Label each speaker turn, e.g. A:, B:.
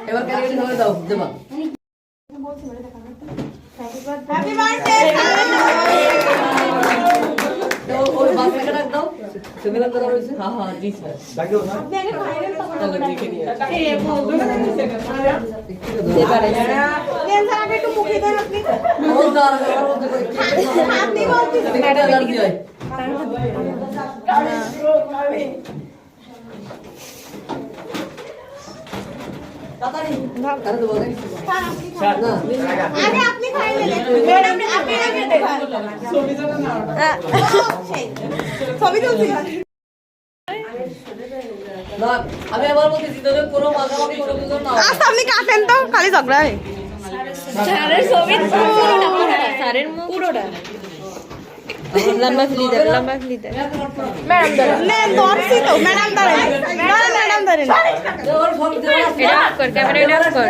A: এবার ক্যারি করে দাও দেবা
B: হ্যাপি বার্থডে
A: ওই বাচ্চাকে ডাক দাও তুমি না করা হয়েছে হ্যাঁ হ্যাঁ জি স্যার ডাকিও না
B: আপনি আগে ভাইরাল
A: তাহলে দেখে নিয়ে
B: এই বলবো না এবারে দেন স্যার আগে একটু মুখে দেন আপনি
A: ও দাঁড়া মধ্যে কই
B: আপনি বলতেছেন
A: এটা এলার্জি হয় তাড়াতাড়ি আরে তো বলে স্যার না
B: আরে আপনি খাইলে ম্যাডাম আপনি আগে দেখান ছবি তুলতে না ছবি তুলছি
A: না আমি আবার বলতেছি তোদের কোনো মাগামাগি কোনো কিছু না
B: আচ্ছা আপনি কাটেন তো খালি ঝগড়া হয়
C: স্যারের ছবি পুরোটা স্যারের মুখ পুরোটা লম্বা ফ্লিদার ম্যাডাম দাঁড়ান
B: না দরছি তো ম্যাডাম দাঁড়ান ম্যাডাম দাঁড়ান
A: ওর সব
C: এটা অফ কর ক্যামেরা অফ কর